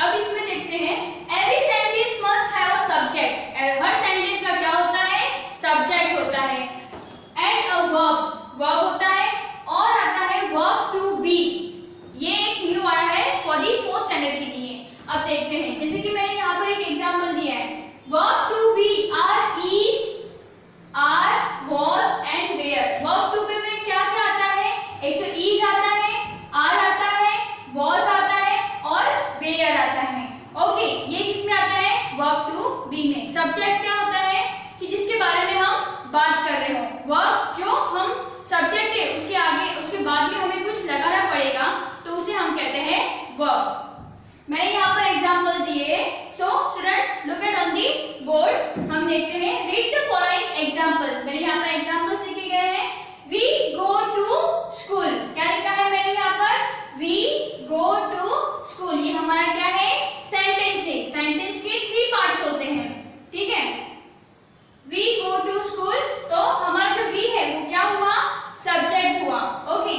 अब इसमें देखते हैं every sentence must have a subject. Her sentence का क्या होता है? सब्जेक्ट होता है। एंड अ वर्ब, वर्ब होता है, और आता है वर्ब टू बी। ये एक न्यू आया है फॉर दी 4th स्टैंडर्ड के लिए। अब देखते हैं, जैसे कि मैंने यहाँ पर एक एग्जांपल दिया है, verb to be are is, are, was and were. Verb to be में क्या क्या आता है? एक तो is आता है, आर आता है, was आता है और वेयर आता है। ओके, ये किसमें आता है? वर्ब टू बी में। सब्जेक्ट क्या होता है कि जिसके बारे में हम बात कर रहे हो। वर्ब जो हम सब्जेक्ट है उसके आगे उसके बाद में हमें कुछ लगाना पड़ेगा तो उसे हम कहते हैं वर्ब। मैंने यहाँ पर एग्जांपल दिए, so students look at on the board. हम देखते हैं, रीड द फॉलोइंग एग्जांपल्स। मैंने यहाँ पर एग्जांपल्स लिखे गए हैं। वी गो टू स्कूल, क्या लिखा है मैंने यहाँ पर? We go to school. ये हमारा क्या है? सेंटेंस है। सेंटेंस के 3 पार्ट्स होते हैं, ठीक है। वी गो टू स्कूल, तो हमारा जो वी है वो क्या हुआ? सब्जेक्ट हुआ। ओके,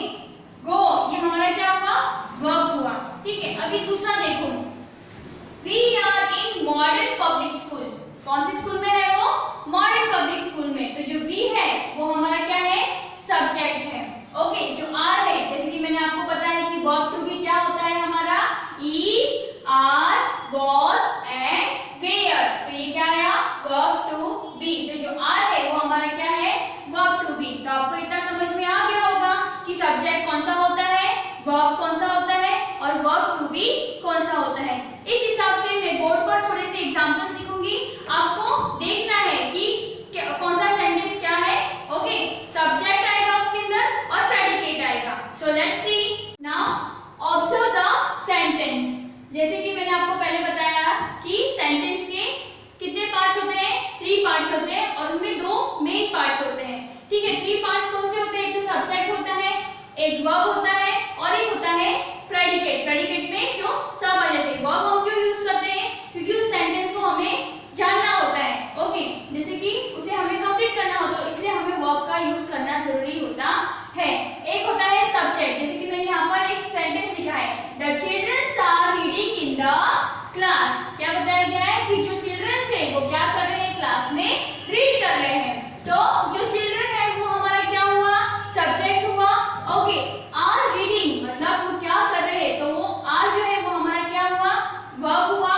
गो ये हमारा क्या हुआ? वर्ब हुआ, ठीक है। अभी दूसरा देखो, we are in modern public school. कौन सी स्कूल में है वो? मॉडर्न पब्लिक स्कूल में। तो जो वी है वो हमारा क्या है? सब्जेक्ट है। ओके, जो आर है, जैसे कि मैंने आपको बताया कि वर्ब टू बी क्या होता है हमारा? Is, are, was and were. तो ये क्या आया? Verb to be. तो जो आर है वो हमारा क्या है? Verb to be. तो आपको इतना समझ में आ गया होगा कि सब्जेक्ट कौन सा होता है, वर्ब कौन सा होता है और वर्ब टू बी कौन सा होता है। इस हिसाब से मैं बोर्ड पर थोड़े से एग्जांपल्स लिखूंगी, आपको देखना है कि कौन सा सेंटेंस क्या है। ओके, सब्जेक्ट आएगा उसके अंदर और प्रेडिकेट आएगा। सो let's C now, observe the sentence. जैसे कि मैंने आपको पहले बताया कि सेंटेंस के कितने पार्ट्स होते हैं? 3 पार्ट्स होते हैं और उनमें 2 मेन पार्ट्स होते हैं, ठीक है। 3 पार्ट्स कौन से होते हैं? एक तो सब्जेक्ट होता है, एक वर्ब होता है और एक होता है प्रेडिकेट। प्रेडिकेट में जो सब आ जाते हैं। वर्ब हम क्यों यूज करते हैं? क्योंकि उस सेंटेंस को हमें जानना होता है। ओके, जैसे कि उसे हमें कंप्लीट करना होता है, इसलिए हमें वर्ब का यूज करना जरूरी होता है। एक होता है सब्जेक्ट, जैसे कि मैंने यहाँ पर एक सेंटेंस लिखा है, the childrens are reading in the class. क्या बताया गया है कि जो चिल्ड्रंस है वो क्या कर रहे हैं? क्लास में रीड कर रहे हैं। तो जो चिल्ड्रन है वो हमारा क्या हुआ? सब्जेक्ट हुआ। ओके, आर रीडिंग मतलब वो क्या कर रहे हैं, तो वो आर जो है वो हमारा क्या हुआ? वर्ब हुआ।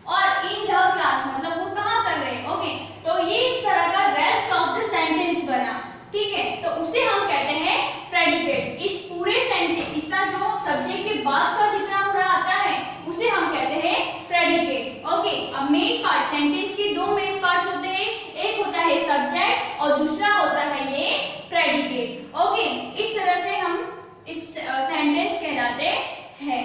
और इन द क्लास मतलब वो कहाँ कर रहे हैं। ओके, तो ये एक तरह का रेस्ट ऑफ द सेंटेंस बना, ठीक है। तो उसे हम कहते हैं प्रेडिकेट। इस पूरे सेंटेंस, इतना जो सब्जेक्ट के बाद का जितना पूरा आता है उसे हम कहते हैं प्रेडिकेट। ओके, अब मेन पार्ट, सेंटेंस के 2 मेन पार्ट्स होते हैं, एक होता है सब्जेक्ट और दूसरा होता है ये प्रेडिकेट। ओके, इस तरह से हम इस सेंटेंस कहलाते हैं।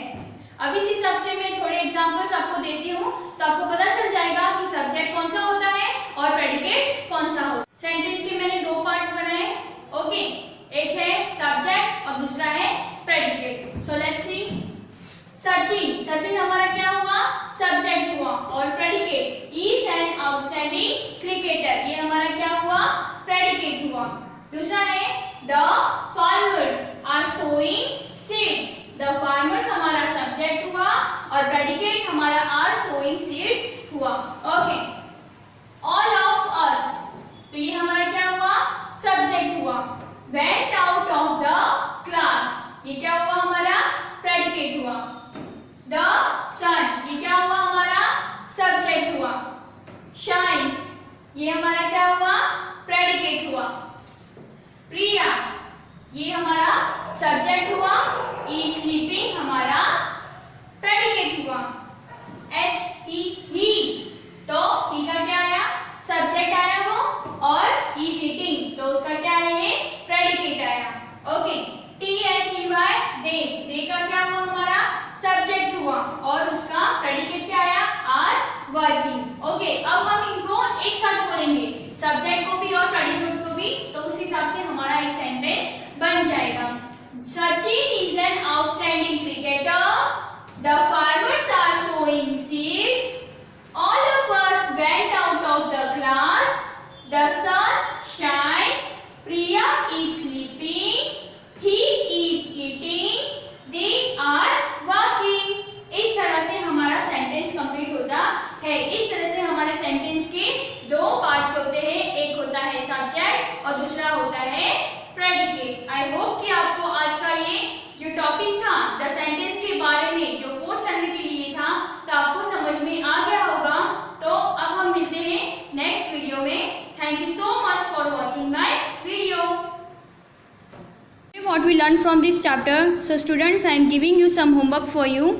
अब इस हिसाब से मैं थोड़े एग्जांपल्स आपको देती हूँ तो आपको पता चल जाएगा कि सब्जेक्ट कौन सा होता है और प्रेडिकेट कौन सा होता है। सेंटेंस के मैंने 2 पार्ट्स बनाए। ओके, एक है सब्जेक्ट और दूसरा है predicate. So let's see, Sachin, Sachin हमारा क्या हुआ? सब्जेक्ट हुआ। और predicate, is an outstanding cricketer, ये हमारा क्या हुआ? प्रेडिकेट हुआ। दूसरा है the farmers are sowing seeds. The farmers हमारा सब्जेक्ट हुआ और प्रेडिकेट हमारा आर सोइंग सीड्स हुआ। ओके, ऑल ऑफ अस, तो ये हमारा क्या हुआ? सब्जेक्ट हुआ। Went out of the class, ये क्या हुआ? हमारा प्रेडिकेट हुआ। द सन, ये क्या हुआ? हमारा सब्जेक्ट हुआ। शाइन्स, ये हमारा क्या हुआ? प्रेडिकेट हुआ। प्रिया, ये हमारा सब्जेक्ट हुआ। इज स्लीपिंग हमारा प्रेडिकेट हुआ। ही, तो ही का क्या आया? सब्जेक्ट आया वो, और इज ईटिंग तो उसका क्या है? ये प्रेडिकेट आया। ओके, दे का क्या हुआ? हमारा सब्जेक्ट हुआ और उसका प्रेडिकेट क्या आया? Are working. ओके, अब हम इनको एक साथ बोलेंगे, सब्जेक्ट को भी और प्रेडिकेट को भी, तो उस हिसाब से हमारा एक सेंटेंस बन जाएगा। Sachin is an outstanding cricketer, the farmers are sowing seeds, all of us went out of the class, the sun shines, Priya is sleeping, he is eating, they are walking। इस तरह से हमारा और दूसरा होता है प्रेडिकेट। आई होप कि आपको आज का ये जो टॉपिक था द सेंटेंस के बारे में जो 4th स्टैंडर्ड के लिए था तो आपको समझ में आ गया होगा। तो अब हम मिलते हैं नेक्स्ट वीडियो में। Thank you so much for watching my video. What we learned from this chapter. So students, I am giving you some homework for you.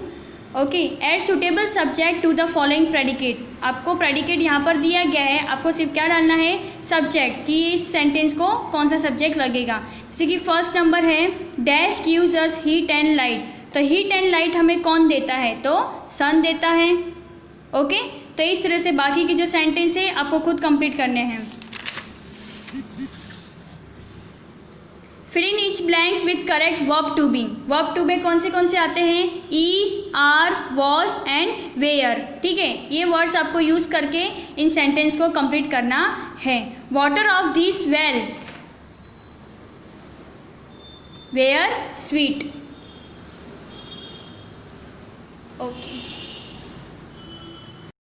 Okay, add suitable subject to the following predicate. आपको predicate यहाँ पर दिया गया है, आपको सिर्फ क्या डालना है, subject, कि इस सेंटेंस को कौन सा सब्जेक्ट लगेगा। जैसे कि फर्स्ट नंबर है dash gives us heat and light, तो हीट एंड लाइट हमें कौन देता है, तो सन देता है। ओके, तो इस तरह से बाकी के जो सेंटेंस है आपको खुद कंप्लीट करने हैं। Fill in each blanks with correct verb to be. Verb to be कौन से आते हैं, is, are, was and were. ठीक है, ये वर्ड्स आपको यूज करके इन सेंटेंस को कंप्लीट करना है। Water of this well were sweet. Okay.